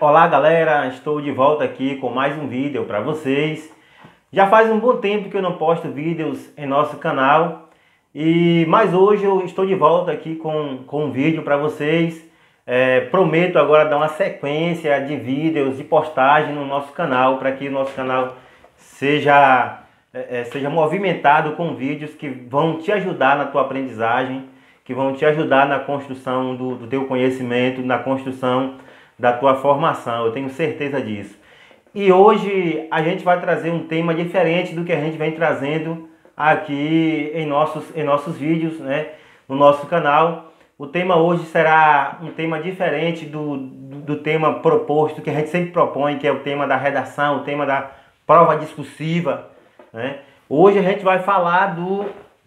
Olá galera, estou de volta aqui com mais um vídeo para vocês. Já faz um bom tempo que eu não posto vídeos em nosso canal, mas hoje eu estou de volta aqui com um vídeo para vocês. Prometo agora dar uma sequência de vídeos de postagem no nosso canal, para que o nosso canal seja movimentado com vídeos que vão te ajudar na tua aprendizagem, que vão te ajudar na construção do teu conhecimento, na construção da tua formação. Eu tenho certeza disso. E hoje a gente vai trazer um tema diferente do que a gente vem trazendo aqui em nossos vídeos, né, no nosso canal. O tema hoje será um tema diferente do tema proposto, que a gente sempre propõe, que é o tema da redação, o tema da prova discursiva, né? Hoje a gente vai falar do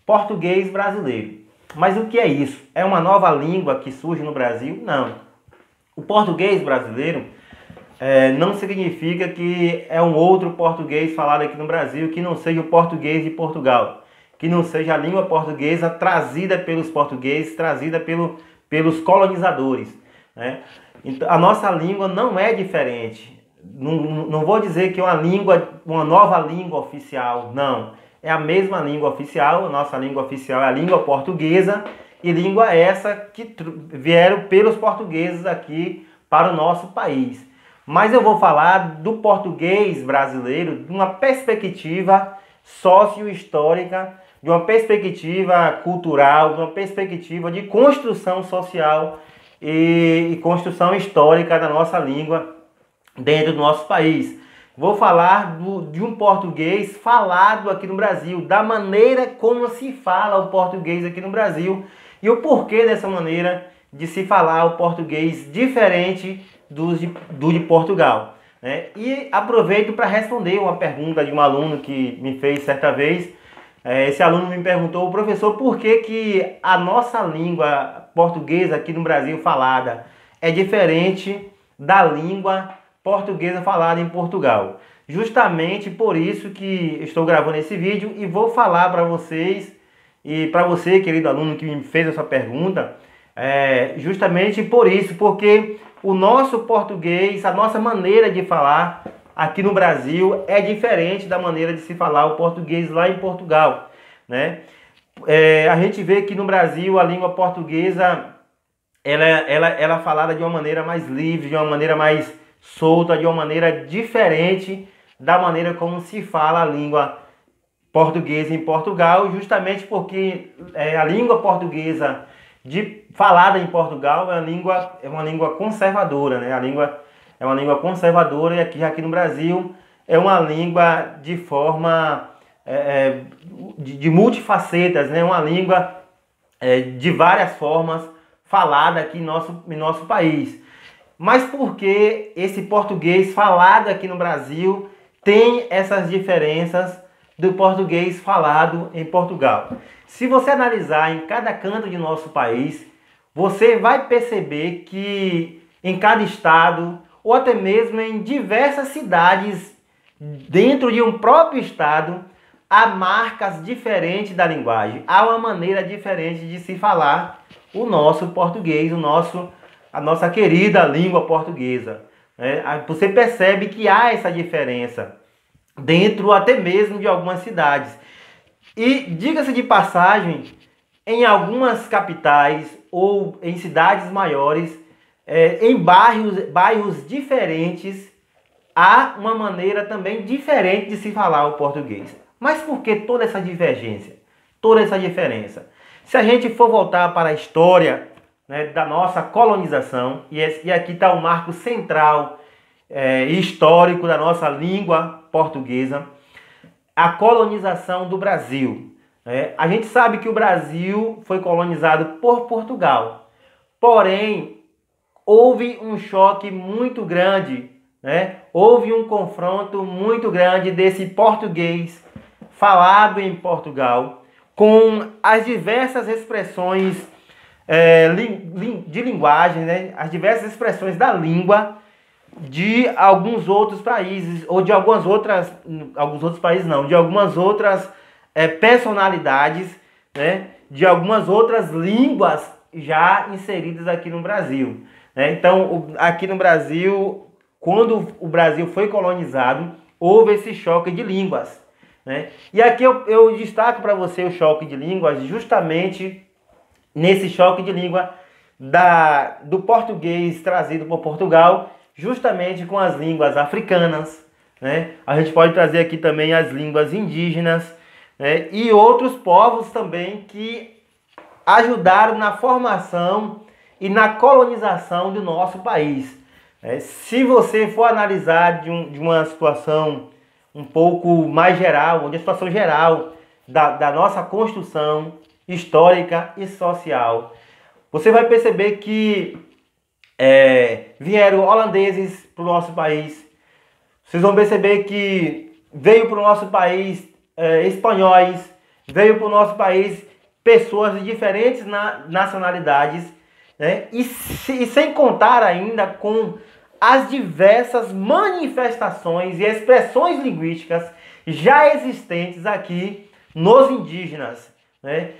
português brasileiro. Mas o que é isso? É uma nova língua que surge no Brasil? Não. O português brasileiro não significa que é um outro português falado aqui no Brasil, que não seja o português de Portugal, que não seja a língua portuguesa trazida pelos portugueses, trazida pelos colonizadores, né? Então, a nossa língua não é diferente. Não vou dizer que é uma nova língua oficial, não. É a mesma língua oficial. A nossa língua oficial é a língua portuguesa, e língua essa que vieram pelos portugueses aqui para o nosso país. Mas eu vou falar do português brasileiro de uma perspectiva socio-histórica, de uma perspectiva cultural, de uma perspectiva de construção social e construção histórica da nossa língua dentro do nosso país. Vou falar de um português falado aqui no Brasil, da maneira como se fala o português aqui no Brasil, e o porquê dessa maneira de se falar o português diferente do de Portugal, né? E aproveito para responder uma pergunta de um aluno que me fez certa vez. Esse aluno me perguntou: professor, por que a nossa língua portuguesa aqui no Brasil falada é diferente da língua portuguesa falada em Portugal? Justamente por isso que estou gravando esse vídeo e vou falar para vocês. E para você, querido aluno que me fez essa pergunta, justamente por isso, porque o nosso português, a nossa maneira de falar aqui no Brasil é diferente da maneira de se falar o português lá em Portugal, né? A gente vê que no Brasil a língua portuguesa ela é falada de uma maneira mais livre, de uma maneira mais solta, de uma maneira diferente da maneira como se fala a língua portuguesa em Portugal, justamente porque a língua portuguesa falada em Portugal é uma língua conservadora, né? A língua é uma língua conservadora, e aqui no Brasil é uma língua de forma de multifacetas, né? Uma língua de várias formas falada aqui em nosso país. Mas por que esse português falado aqui no Brasil tem essas diferenças do português falado em Portugal? Se você analisar em cada canto de nosso país, você vai perceber que em cada estado, ou até mesmo em diversas cidades dentro de um próprio estado, há marcas diferentes da linguagem, há uma maneira diferente de se falar o nosso português, a nossa querida língua portuguesa, né? Você percebe que há essa diferença dentro até mesmo de algumas cidades. E diga-se de passagem, em algumas capitais ou em cidades maiores, em bairros diferentes, há uma maneira também diferente de se falar o português. Mas por que toda essa divergência? Toda essa diferença? Se a gente for voltar para a história, né, da nossa colonização, e aqui está o marco central histórico da nossa língua portuguesa, a colonização do Brasil. A gente sabe que o Brasil foi colonizado por Portugal, porém houve um choque muito grande, né? Houve um confronto muito grande desse português falado em Portugal com as diversas expressões de linguagem, né? As diversas expressões da língua de alguns outros países, ou de alguns outros países não, de algumas outras personalidades, né, de algumas outras línguas já inseridas aqui no Brasil, né? Então, aqui no Brasil, quando o Brasil foi colonizado, houve esse choque de línguas, né? E aqui eu destaco para você o choque de línguas justamente nesse choque de língua do português trazido por Portugal, justamente com as línguas africanas, né? A gente pode trazer aqui também as línguas indígenas, né? E outros povos também que ajudaram na formação e na colonização do nosso país. Se você for analisar de uma situação um pouco mais geral, onde a situação geral da nossa construção histórica e social, você vai perceber que vieram holandeses para o nosso país. Vocês vão perceber que veio para o nosso país espanhóis, veio para o nosso país pessoas de diferentes nacionalidades, né? E sem contar ainda com as diversas manifestações e expressões linguísticas já existentes aqui nos indígenas, né?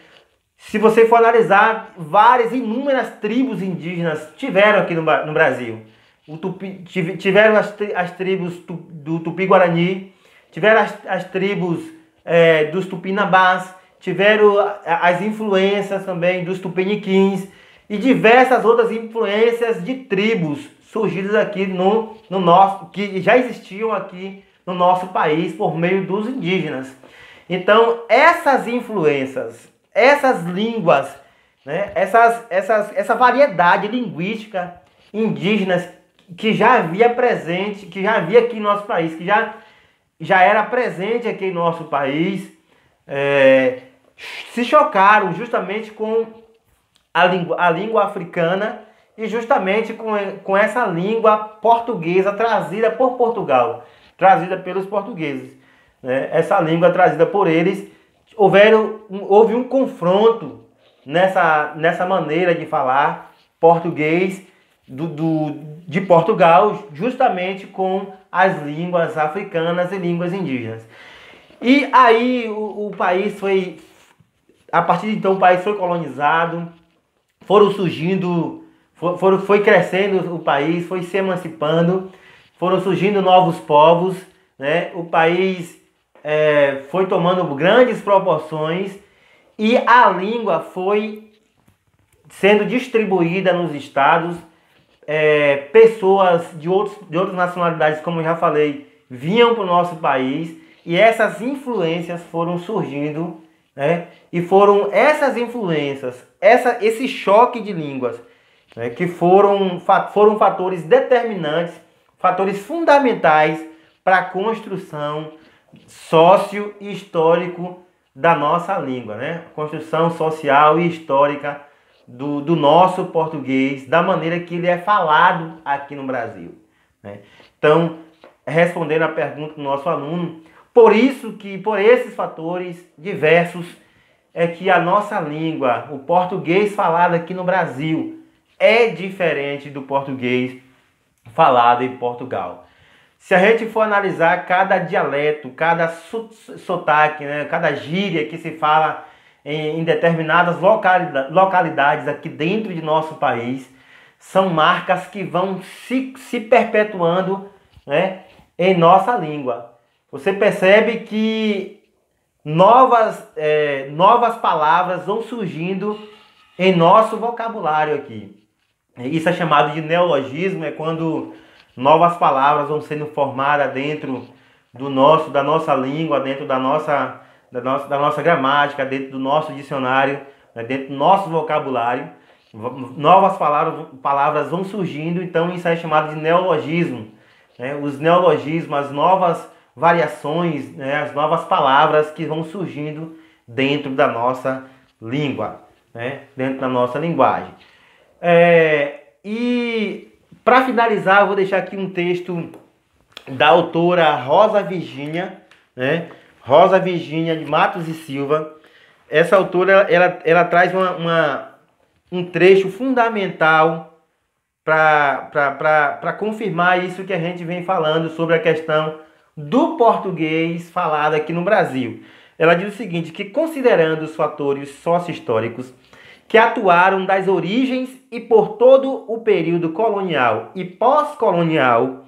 Se você for analisar, inúmeras tribos indígenas tiveram aqui no Brasil. Tiveram as tribos do Tupi-Guarani, tiveram as tribos dos Tupinambás, tiveram as influências também dos Tupiniquins e diversas outras influências de tribos surgidas aqui no nosso, que já existiam aqui no nosso país por meio dos indígenas. Então, essas influências, essas línguas, né, essa variedade linguística indígena que já havia presente, que já havia aqui no nosso país, que já era presente aqui em nosso país, se chocaram justamente com a língua africana e justamente com essa língua portuguesa trazida por Portugal, trazida pelos portugueses, né? Essa língua trazida por eles, houve um confronto nessa maneira de falar português de Portugal, justamente com as línguas africanas e línguas indígenas. E aí o país a partir de então o país foi colonizado, foram surgindo, foi crescendo o país, foi se emancipando, foram surgindo novos povos, né? O país foi tomando grandes proporções e a língua foi sendo distribuída nos estados. Pessoas de outras nacionalidades, como eu já falei, vinham para o nosso país e essas influências foram surgindo, né? E foram essas influências, esse choque de línguas, né, que foram fatores determinantes, fatores fundamentais para a construção sócio e histórico da nossa língua, né? Construção social e histórica do nosso português, da maneira que ele é falado aqui no Brasil, né? Então, respondendo a pergunta do nosso aluno, por esses fatores diversos, é que a nossa língua, o português falado aqui no Brasil, é diferente do português falado em Portugal. Se a gente for analisar cada dialeto, cada sotaque, né, cada gíria que se fala em determinadas localidades aqui dentro de nosso país, são marcas que vão se perpetuando, né, em nossa língua. Você percebe que novas palavras vão surgindo em nosso vocabulário aqui. Isso é chamado de neologismo, é quando novas palavras vão sendo formadas dentro da nossa língua, dentro da nossa gramática, dentro do nosso dicionário, né, dentro do nosso vocabulário. Novas palavras vão surgindo, então isso é chamado de neologismo, né? Os neologismos, as novas variações, né, as novas palavras que vão surgindo dentro da nossa língua, né, dentro da nossa linguagem. E para finalizar, eu vou deixar aqui um texto da autora Rosa Virgínia, né, Rosa Virgínia de Matos e Silva. Essa autora ela traz um trecho fundamental para confirmar isso que a gente vem falando sobre a questão do português falado aqui no Brasil. Ela diz o seguinte, que considerando os fatores sócio-históricos que atuaram das origens e por todo o período colonial e pós-colonial,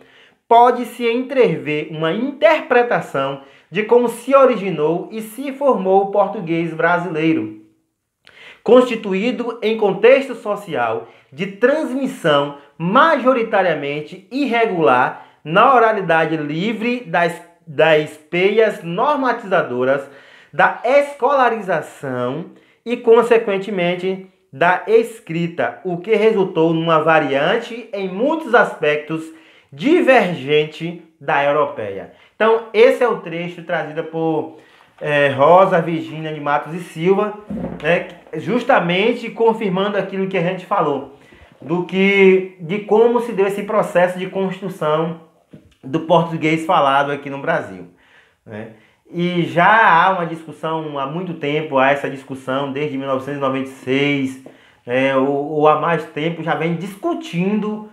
pode-se entrever uma interpretação de como se originou e se formou o português brasileiro, constituído em contexto social de transmissão majoritariamente irregular na oralidade livre das peias normatizadoras, da escolarização e, consequentemente, da escrita, o que resultou numa variante em muitos aspectos divergente da europeia. Então, esse é o trecho trazido por Rosa Virgínia de Matos e Silva, né, justamente confirmando aquilo que a gente falou, de como se deu esse processo de construção do português falado aqui no Brasil, né? E já há uma discussão há muito tempo, há essa discussão desde 1996, ou há mais tempo, já vem discutindo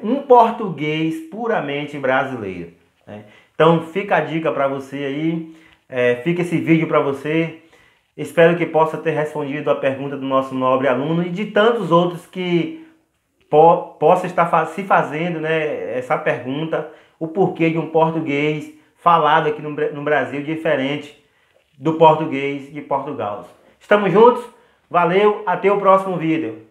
um português puramente brasileiro, né? Então fica a dica para você aí, fica esse vídeo para você. Espero que possa ter respondido a pergunta do nosso nobre aluno e de tantos outros que possa estar se fazendo, né, essa pergunta, o porquê de um português falado aqui no Brasil diferente do português de Portugal. Estamos juntos? Valeu, até o próximo vídeo.